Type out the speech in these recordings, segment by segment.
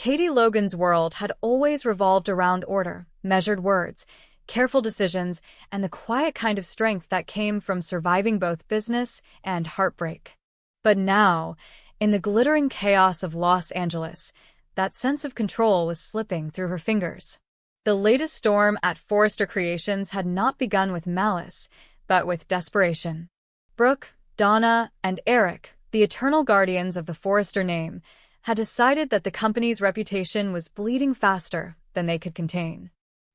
Katie Logan's world had always revolved around order, measured words, careful decisions, and the quiet kind of strength that came from surviving both business and heartbreak. But now, in the glittering chaos of Los Angeles, that sense of control was slipping through her fingers. The latest storm at Forrester Creations had not begun with malice, but with desperation. Brooke, Donna, and Eric, the eternal guardians of the Forrester name, had decided that the company's reputation was bleeding faster than they could contain.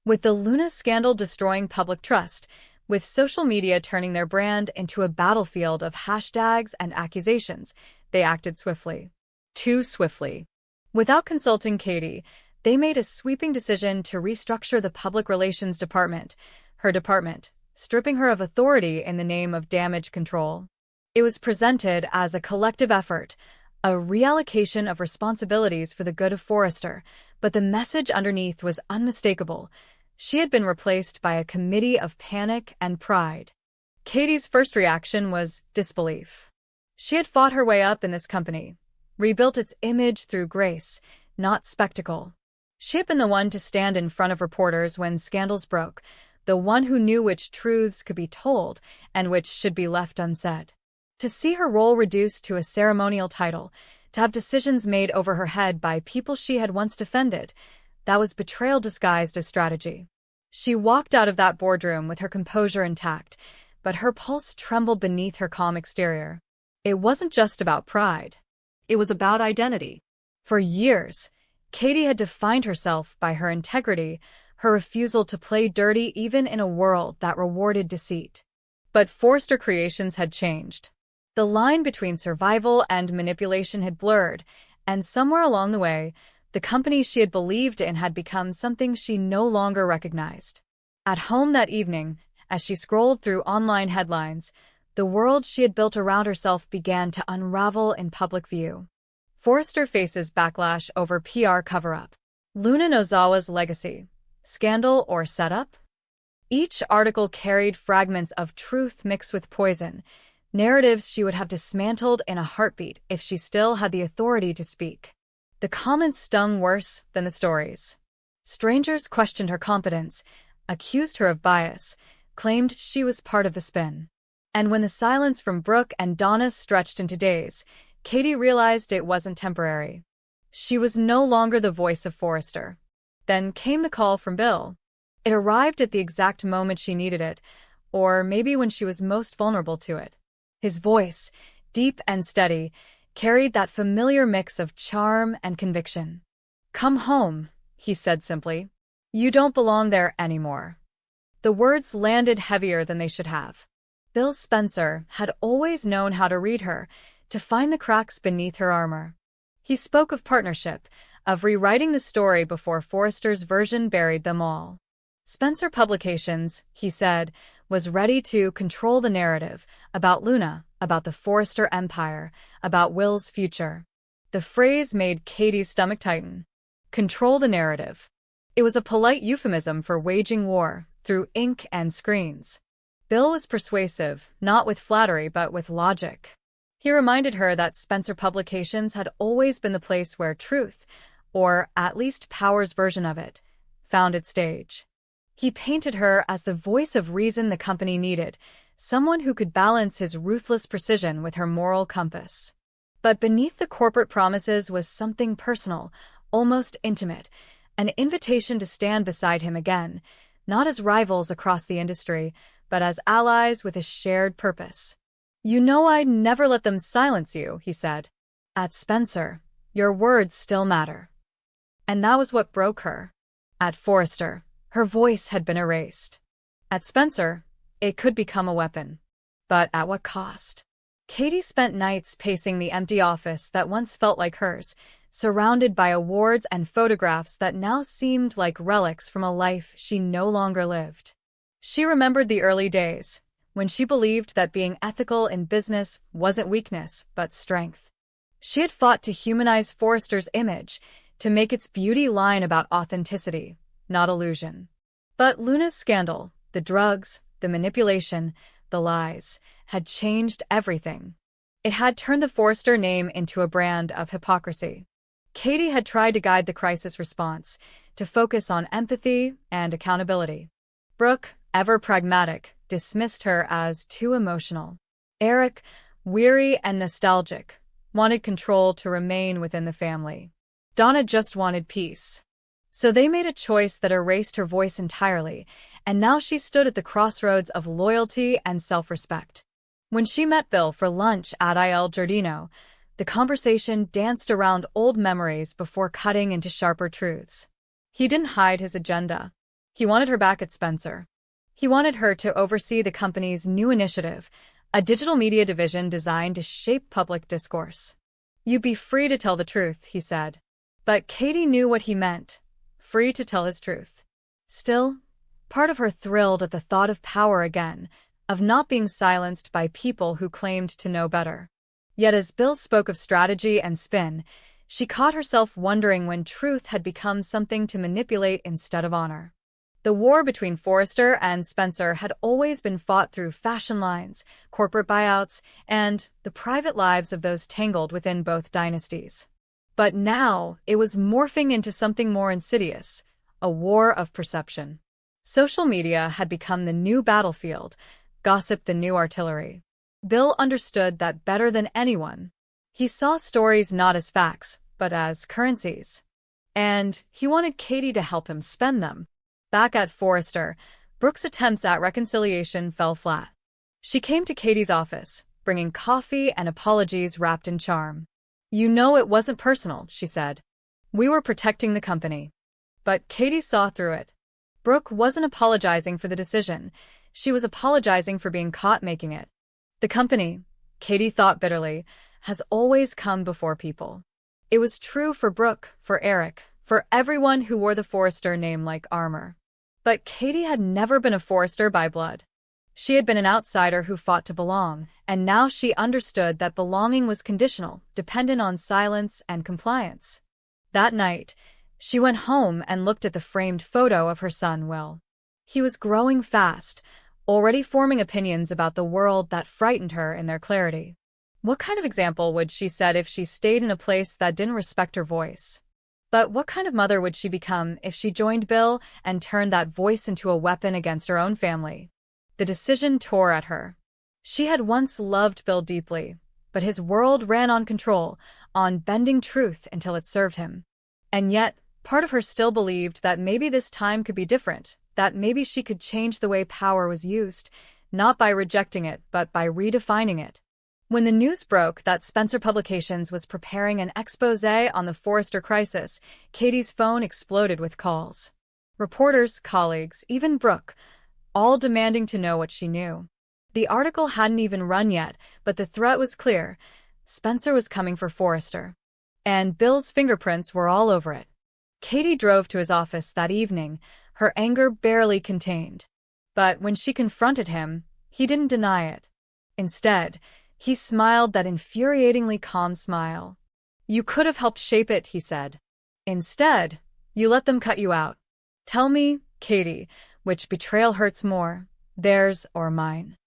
With the Luna scandal destroying public trust, with social media turning their brand into a battlefield of hashtags and accusations, they acted swiftly. Too swiftly. Without consulting Katie, they made a sweeping decision to restructure the public relations department, her department, stripping her of authority in the name of damage control. It was presented as a collective effort, a reallocation of responsibilities for the good of Forrester, but the message underneath was unmistakable. She had been replaced by a committee of panic and pride. Katie's first reaction was disbelief. She had fought her way up in this company, rebuilt its image through grace, not spectacle. She had been the one to stand in front of reporters when scandals broke, the one who knew which truths could be told and which should be left unsaid. To see her role reduced to a ceremonial title, to have decisions made over her head by people she had once defended, that was betrayal disguised as strategy. She walked out of that boardroom with her composure intact, but her pulse trembled beneath her calm exterior. It wasn't just about pride. It was about identity. For years, Katie had defined herself by her integrity, her refusal to play dirty even in a world that rewarded deceit. But Forrester Creations had changed. The line between survival and manipulation had blurred, and somewhere along the way, the company she had believed in had become something she no longer recognized. At home that evening, as she scrolled through online headlines, the world she had built around herself began to unravel in public view. Forrester faces backlash over PR cover-up. Luna Nozawa's legacy. Scandal or setup? Each article carried fragments of truth mixed with poison, narratives she would have dismantled in a heartbeat if she still had the authority to speak. The comments stung worse than the stories. Strangers questioned her competence, accused her of bias, claimed she was part of the spin. And when the silence from Brooke and Donna stretched into days, Katie realized it wasn't temporary. She was no longer the voice of Forrester. Then came the call from Bill. It arrived at the exact moment she needed it, or maybe when she was most vulnerable to it. His voice, deep and steady, carried that familiar mix of charm and conviction. "Come home," he said simply. "You don't belong there anymore." The words landed heavier than they should have. Bill Spencer had always known how to read her, to find the cracks beneath her armor. He spoke of partnership, of rewriting the story before Forrester's version buried them all. Spencer Publications, he said, was ready to control the narrative about Luna, about the Forrester empire, about Will's future. The phrase made Katie's stomach tighten. Control the narrative. It was a polite euphemism for waging war through ink and screens. Bill was persuasive, not with flattery but with logic. He reminded her that Spencer Publications had always been the place where truth, or at least Power's version of it, found its stage. He painted her as the voice of reason the company needed, someone who could balance his ruthless precision with her moral compass. But beneath the corporate promises was something personal, almost intimate, an invitation to stand beside him again, not as rivals across the industry, but as allies with a shared purpose. "You know I'd never let them silence you," he said. "At Spencer, your words still matter." And that was what broke her. At Forrester, her voice had been erased. At Spencer, it could become a weapon. But at what cost? Katie spent nights pacing the empty office that once felt like hers, surrounded by awards and photographs that now seemed like relics from a life she no longer lived. She remembered the early days, when she believed that being ethical in business wasn't weakness, but strength. She had fought to humanize Forrester's image, to make its beauty line about authenticity, not illusion. But Luna's scandal, the drugs, the manipulation, the lies, had changed everything. It had turned the Forrester name into a brand of hypocrisy. Katie had tried to guide the crisis response, to focus on empathy and accountability. Brooke, ever pragmatic, dismissed her as too emotional. Eric, weary and nostalgic, wanted control to remain within the family. Donna just wanted peace. So they made a choice that erased her voice entirely, and now she stood at the crossroads of loyalty and self-respect. When she met Bill for lunch at Il Giardino, the conversation danced around old memories before cutting into sharper truths. He didn't hide his agenda. He wanted her back at Spencer. He wanted her to oversee the company's new initiative, a digital media division designed to shape public discourse. "You'd be free to tell the truth," he said. But Katie knew what he meant. Free to tell his truth. Still, part of her thrilled at the thought of power again, of not being silenced by people who claimed to know better. Yet as Bill spoke of strategy and spin, she caught herself wondering when truth had become something to manipulate instead of honor. The war between Forrester and Spencer had always been fought through fashion lines, corporate buyouts, and the private lives of those tangled within both dynasties. But now it was morphing into something more insidious, a war of perception. Social media had become the new battlefield, gossip the new artillery. Bill understood that better than anyone. He saw stories not as facts, but as currencies. And he wanted Katie to help him spend them. Back at Forrester, Brooke's attempts at reconciliation fell flat. She came to Katie's office, bringing coffee and apologies wrapped in charm. "You know it wasn't personal," she said. "We were protecting the company." But Katie saw through it. Brooke wasn't apologizing for the decision. She was apologizing for being caught making it. The company, Katie thought bitterly, has always come before people. It was true for Brooke, for Eric, for everyone who wore the Forrester name like armor. But Katie had never been a Forrester by blood. She had been an outsider who fought to belong, and now she understood that belonging was conditional, dependent on silence and compliance. That night, she went home and looked at the framed photo of her son, Will. He was growing fast, already forming opinions about the world that frightened her in their clarity. What kind of example would she set if she stayed in a place that didn't respect her voice? But what kind of mother would she become if she joined Bill and turned that voice into a weapon against her own family? The decision tore at her. She had once loved Bill deeply, but his world ran on control, on bending truth until it served him. And yet, part of her still believed that maybe this time could be different, that maybe she could change the way power was used, not by rejecting it, but by redefining it. When the news broke that Spencer Publications was preparing an exposé on the Forrester crisis, Katie's phone exploded with calls. Reporters, colleagues, even Brooke, all demanding to know what she knew. The article hadn't even run yet, but the threat was clear. Spencer was coming for Forrester. And Bill's fingerprints were all over it. Katie drove to his office that evening, her anger barely contained. But when she confronted him, he didn't deny it. Instead, he smiled that infuriatingly calm smile. "You could have helped shape it," he said. "Instead, you let them cut you out. Tell me, Katie, which betrayal hurts more, theirs or mine?"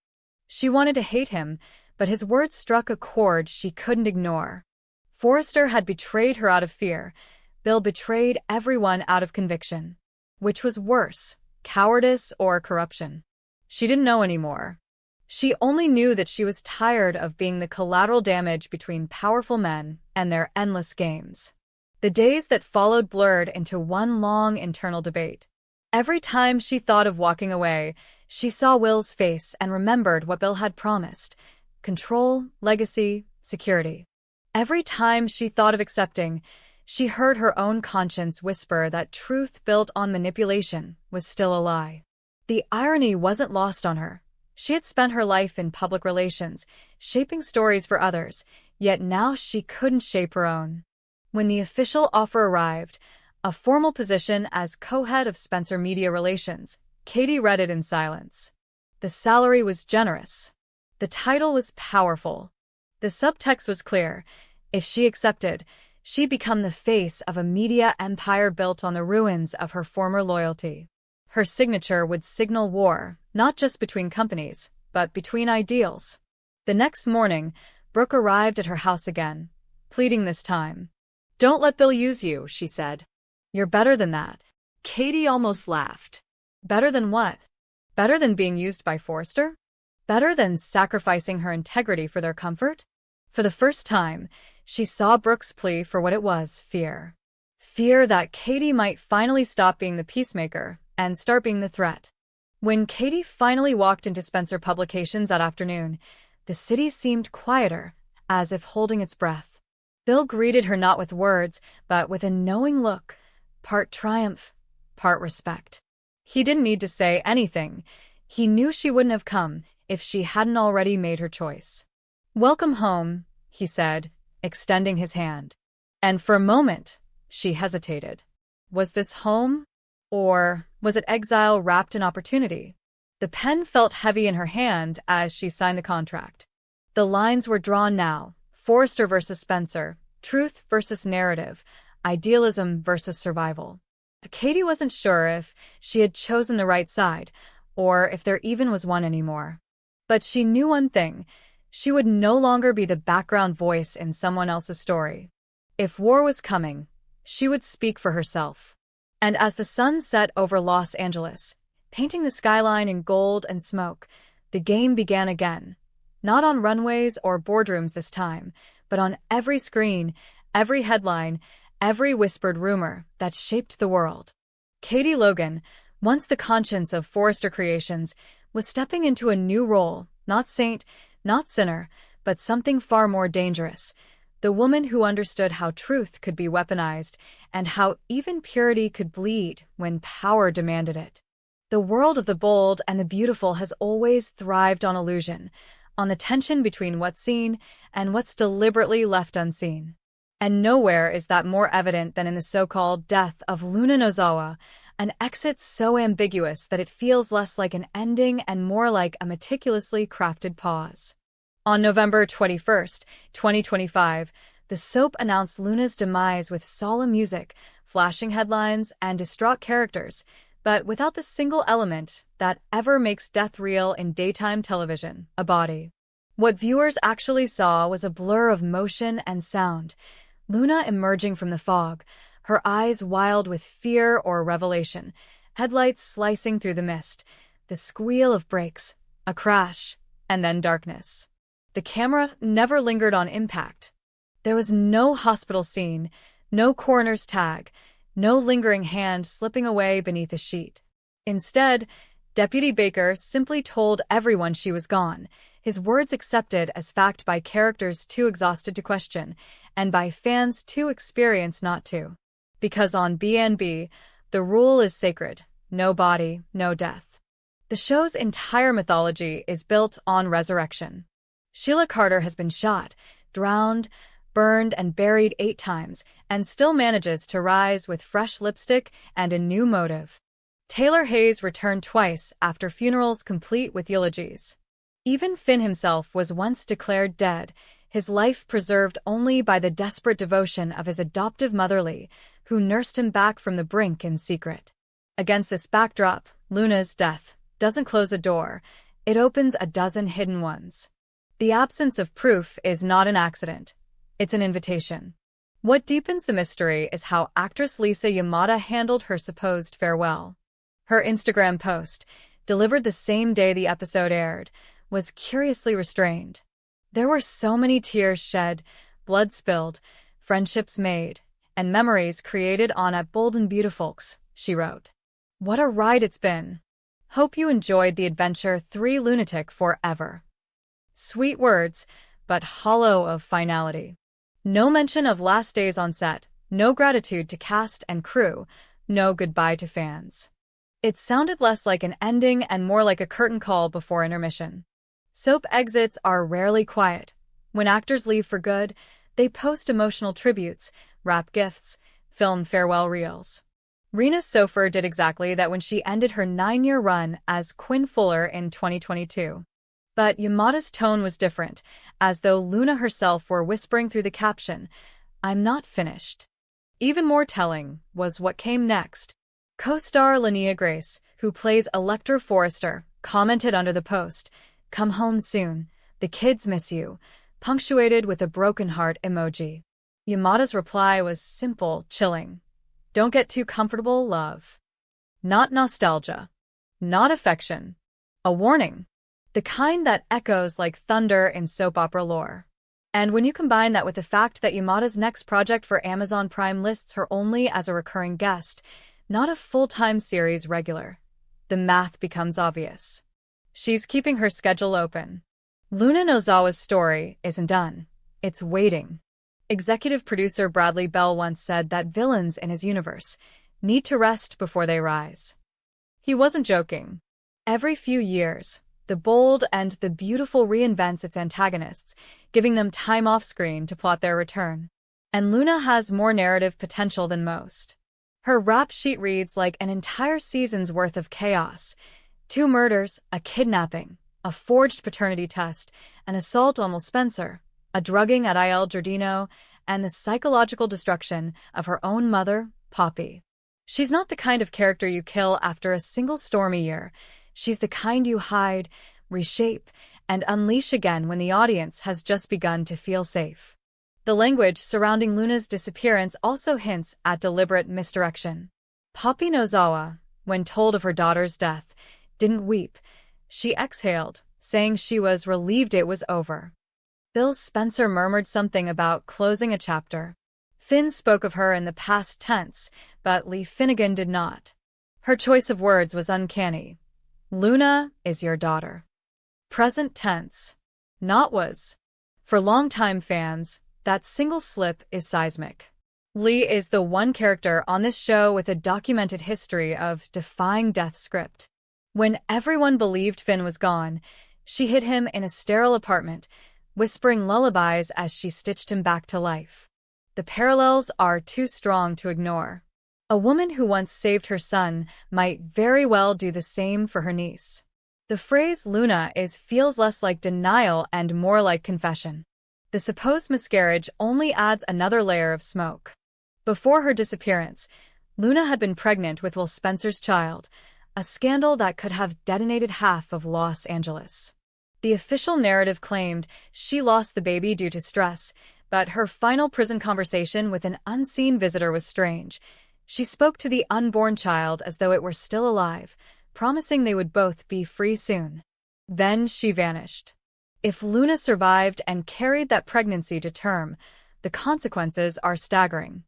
She wanted to hate him, but his words struck a chord she couldn't ignore. Forrester had betrayed her out of fear. Bill betrayed everyone out of conviction. Which was worse, cowardice or corruption? She didn't know anymore. She only knew that she was tired of being the collateral damage between powerful men and their endless games. The days that followed blurred into one long internal debate. Every time she thought of walking away, she saw Will's face and remembered what Bill had promised: control, legacy, security. Every time she thought of accepting, she heard her own conscience whisper that truth built on manipulation was still a lie. The irony wasn't lost on her. She had spent her life in public relations, shaping stories for others, yet now she couldn't shape her own. When the official offer arrived, a formal position as co-head of Spencer Media Relations, Katie read it in silence. The salary was generous. The title was powerful. The subtext was clear. If she accepted, she'd become the face of a media empire built on the ruins of her former loyalty. Her signature would signal war, not just between companies, but between ideals. The next morning, Brooke arrived at her house again, pleading this time. "Don't let Bill use you," she said. "You're better than that." Katie almost laughed. Better than what? Better than being used by Forrester? Better than sacrificing her integrity for their comfort? For the first time, she saw Brooke's plea for what it was, fear. Fear that Katie might finally stop being the peacemaker and start being the threat. When Katie finally walked into Spencer Publications that afternoon, the city seemed quieter, as if holding its breath. Bill greeted her not with words, but with a knowing look, part triumph, part respect. He didn't need to say anything. He knew she wouldn't have come if she hadn't already made her choice. "Welcome home," he said, extending his hand. And for a moment, she hesitated. Was this home? Or was it exile wrapped in opportunity? The pen felt heavy in her hand as she signed the contract. The lines were drawn now, Forrester versus Spencer, truth versus narrative, idealism versus survival. Katie wasn't sure if she had chosen the right side, or if there even was one anymore. But she knew one thing: she would no longer be the background voice in someone else's story. If war was coming, she would speak for herself. And as the sun set over Los Angeles, painting the skyline in gold and smoke, the game began again. Not on runways or boardrooms this time, but on every screen, every headline, every whispered rumor that shaped the world. Katie Logan, once the conscience of Forrester Creations, was stepping into a new role, not saint, not sinner, but something far more dangerous. The woman who understood how truth could be weaponized and how even purity could bleed when power demanded it. The world of the bold and the beautiful has always thrived on illusion, on the tension between what's seen and what's deliberately left unseen. And nowhere is that more evident than in the so-called death of Luna Nozawa, an exit so ambiguous that it feels less like an ending and more like a meticulously crafted pause. On November 21st, 2025, the soap announced Luna's demise with solemn music, flashing headlines, and distraught characters, but without the single element that ever makes death real in daytime television: a body. What viewers actually saw was a blur of motion and sound. Luna emerging from the fog, her eyes wild with fear or revelation, headlights slicing through the mist, the squeal of brakes, a crash, and then darkness. The camera never lingered on impact. There was no hospital scene, no coroner's tag, no lingering hand slipping away beneath a sheet. Instead, Deputy Baker simply told everyone she was gone, his words accepted as fact by characters too exhausted to question, and by fans too experienced not to. Because on BNB, the rule is sacred: no body, no death. The show's entire mythology is built on resurrection. Sheila Carter has been shot, drowned, burned, and buried 8 times, and still manages to rise with fresh lipstick and a new motive. Taylor Hayes returned twice after funerals complete with eulogies. Even Finn himself was once declared dead, his life preserved only by the desperate devotion of his adoptive mother Lee, who nursed him back from the brink in secret. Against this backdrop, Luna's death doesn't close a door, it opens a dozen hidden ones. The absence of proof is not an accident. It's an invitation. What deepens the mystery is how actress Lisa Yamada handled her supposed farewell. Her Instagram post, delivered the same day the episode aired, was curiously restrained. There were so many tears shed, blood spilled, friendships made, and memories created on At Bold and Beautifolks, she wrote. What a ride it's been. Hope you enjoyed the adventure 3 Lunatic forever. Sweet words, but hollow of finality. No mention of last days on set, no gratitude to cast and crew, no goodbye to fans. It sounded less like an ending and more like a curtain call before intermission. Soap exits are rarely quiet. When actors leave for good, they post emotional tributes, wrap gifts, film farewell reels. Rena Sofer did exactly that when she ended her 9-year run as Quinn Fuller in 2022. But Yamada's tone was different, as though Luna herself were whispering through the caption, "I'm not finished." Even more telling was what came next. Co-star Linnea Grace, who plays Electra Forrester, commented under the post, "Come home soon. The kids miss you," punctuated with a broken heart emoji. Yamada's reply was simple, chilling. Don't get too comfortable, love. Not nostalgia. Not affection. A warning. The kind that echoes like thunder in soap opera lore. And when you combine that with the fact that Yamada's next project for Amazon Prime lists her only as a recurring guest, not a full-time series regular, the math becomes obvious. She's keeping her schedule open. Luna Nozawa's story isn't done. It's waiting. Executive producer Bradley Bell once said that villains in his universe need to rest before they rise. He wasn't joking. Every few years, the bold and the beautiful reinvents its antagonists, giving them time off-screen to plot their return. And Luna has more narrative potential than most. Her rap sheet reads like an entire season's worth of chaos. 2 murders, a kidnapping, a forged paternity test, an assault on Will Spencer, a drugging at Il Giardino, and the psychological destruction of her own mother, Poppy. She's not the kind of character you kill after a single stormy year. She's the kind you hide, reshape, and unleash again when the audience has just begun to feel safe. The language surrounding Luna's disappearance also hints at deliberate misdirection. Poppy Nozawa, when told of her daughter's death, didn't weep. She exhaled, saying she was relieved it was over. Will Spencer murmured something about closing a chapter. Finn spoke of her in the past tense, but Lee Finnegan did not. Her choice of words was uncanny. Luna is your daughter. Present tense. Not was. For longtime fans, that single slip is seismic. Lee is the one character on this show with a documented history of defying death script. When everyone believed Finn was gone, she hid him in a sterile apartment, whispering lullabies as she stitched him back to life. The parallels are too strong to ignore. A woman who once saved her son might very well do the same for her niece. The phrase Luna feels less like denial and more like confession. The supposed miscarriage only adds another layer of smoke. Before her disappearance, Luna had been pregnant with Will Spencer's child, a scandal that could have detonated half of Los Angeles. The official narrative claimed she lost the baby due to stress, but her final prison conversation with an unseen visitor was strange. She spoke to the unborn child as though it were still alive, promising they would both be free soon. Then she vanished. If Luna survived and carried that pregnancy to term, the consequences are staggering.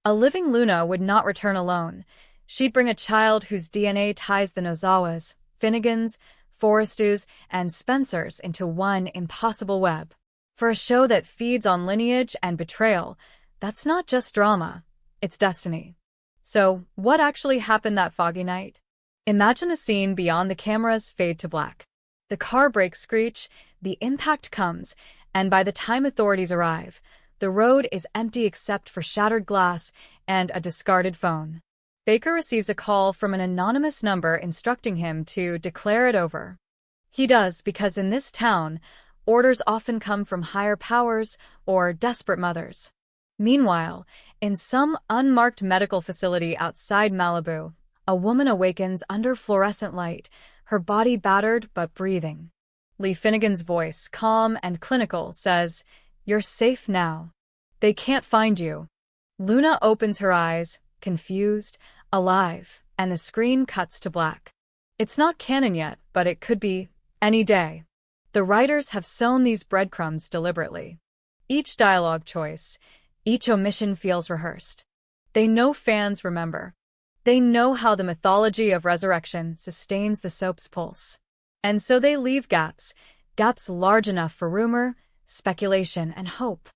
A living Luna would not return alone. She'd bring a child whose DNA ties the Nozawas, Finnegans, Forrestus, and Spencers into one impossible web. For a show that feeds on lineage and betrayal, that's not just drama, it's destiny. So, what actually happened that foggy night? Imagine the scene beyond the cameras fade to black. The car brakes screech, the impact comes, and by the time authorities arrive, the road is empty except for shattered glass and a discarded phone. Baker receives a call from an anonymous number instructing him to declare it over. He does because in this town, orders often come from higher powers or desperate mothers. Meanwhile, in some unmarked medical facility outside Malibu, a woman awakens under fluorescent light, her body battered but breathing. Lee Finnegan's voice, calm and clinical, says, "You're safe now. They can't find you." Luna opens her eyes, confused, alive, and the screen cuts to black. It's not canon yet, but it could be any day. The writers have sown these breadcrumbs deliberately. Each dialogue choice, each omission feels rehearsed. They know fans remember. They know how the mythology of resurrection sustains the soap's pulse. And so they leave gaps large enough for rumor, speculation, and hope.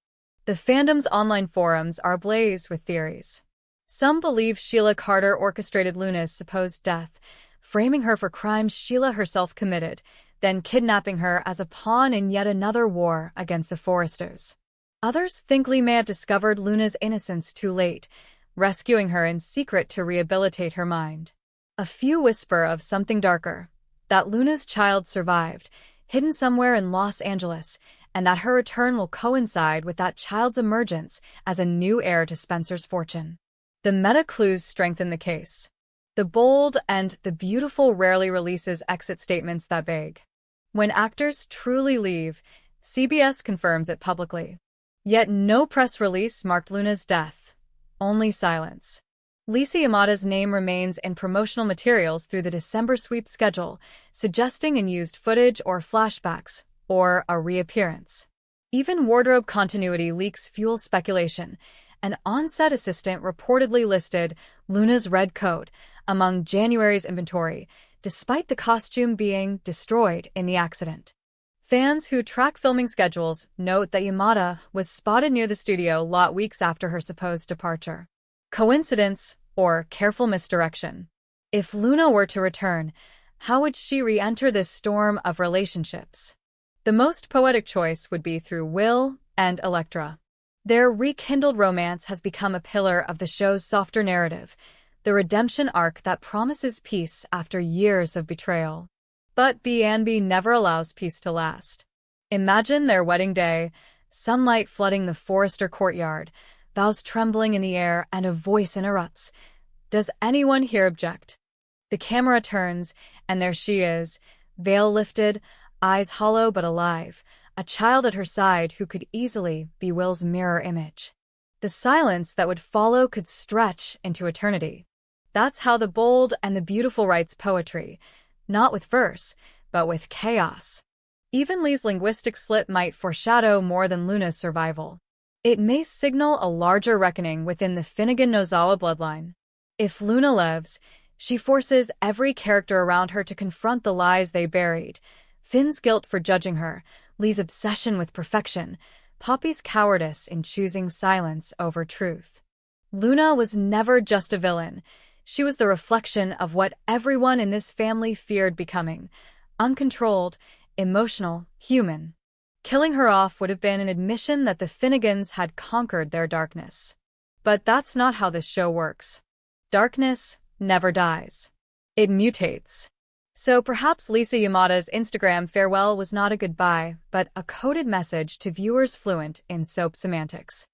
The fandom's online forums are ablaze with theories. Some believe Sheila Carter orchestrated Luna's supposed death, framing her for crimes Sheila herself committed, then kidnapping her as a pawn in yet another war against the Forresters. Others think Lee may have discovered Luna's innocence too late, rescuing her in secret to rehabilitate her mind. A few whisper of something darker, that Luna's child survived, hidden somewhere in Los Angeles, and that her return will coincide with that child's emergence as a new heir to Spencer's fortune. The meta clues strengthen the case. The bold and the beautiful rarely releases exit statements that vague. When actors truly leave, CBS confirms it publicly. Yet no press release marked Luna's death, only silence. Lisa Yamada's name remains in promotional materials through the December sweep schedule, suggesting unused footage or flashbacks, or a reappearance. Even wardrobe continuity leaks fuel speculation. An on-set assistant reportedly listed Luna's red coat among January's inventory, despite the costume being destroyed in the accident. Fans who track filming schedules note that Yamada was spotted near the studio lot weeks after her supposed departure. Coincidence or careful misdirection? If Luna were to return, how would she re-enter this storm of relationships? The most poetic choice would be through Will and Elektra. Their rekindled romance has become a pillar of the show's softer narrative, the redemption arc that promises peace after years of betrayal. But BNB never allows peace to last. Imagine their wedding day, sunlight flooding the Forrester courtyard, vows trembling in the air, and a voice interrupts. Does anyone here object? The camera turns, and there she is, veil lifted, eyes hollow but alive, a child at her side who could easily be Will's mirror image. The silence that would follow could stretch into eternity. That's how the bold and the beautiful writes poetry, not with verse, but with chaos. Even Lee's linguistic slip might foreshadow more than Luna's survival. It may signal a larger reckoning within the Finnegan-Nozawa bloodline. If Luna lives, she forces every character around her to confront the lies they buried. Finn's guilt for judging her, Lee's obsession with perfection, Poppy's cowardice in choosing silence over truth. Luna was never just a villain. She was the reflection of what everyone in this family feared becoming: uncontrolled, emotional, human. Killing her off would have been an admission that the Finnegans had conquered their darkness. But that's not how this show works. Darkness never dies. It mutates. So perhaps Lisa Yamada's Instagram farewell was not a goodbye, but a coded message to viewers fluent in soap semantics.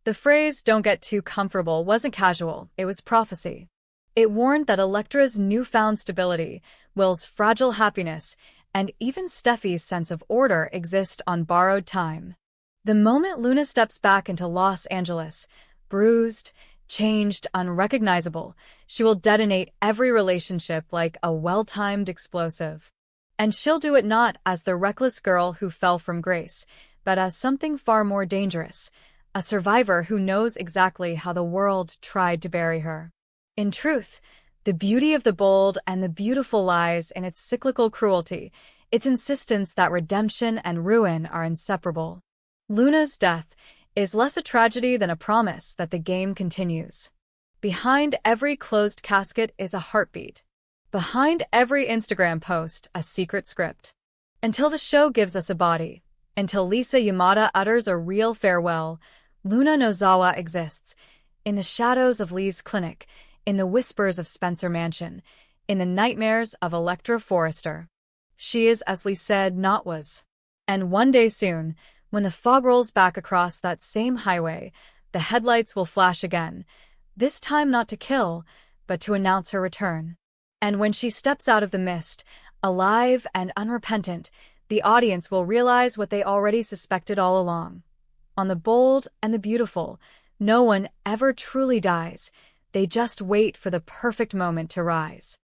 The phrase "don't get too comfortable" wasn't casual, it was prophecy. It warned that Elektra's newfound stability, Will's fragile happiness, and even Steffi's sense of order exist on borrowed time. The moment Luna steps back into Los Angeles, bruised, changed, unrecognizable, she will detonate every relationship like a well-timed explosive. And she'll do it not as the reckless girl who fell from grace, but as something far more dangerous, a survivor who knows exactly how the world tried to bury her. In truth, the beauty of the bold and the beautiful lies in its cyclical cruelty, its insistence that redemption and ruin are inseparable. Luna's death is less a tragedy than a promise that the game continues. Behind every closed casket is a heartbeat. Behind every Instagram post, a secret script. Until the show gives us a body, until Lisa Yamada utters a real farewell, Luna Nozawa exists, in the shadows of Lee's clinic, in the whispers of Spencer Mansion, in the nightmares of Elektra Forrester. She is, as Lee said, not was. And one day soon, when the fog rolls back across that same highway, the headlights will flash again, this time not to kill, but to announce her return. And when she steps out of the mist, alive and unrepentant, the audience will realize what they already suspected all along. On the bold and the beautiful, no one ever truly dies. They just wait for the perfect moment to rise.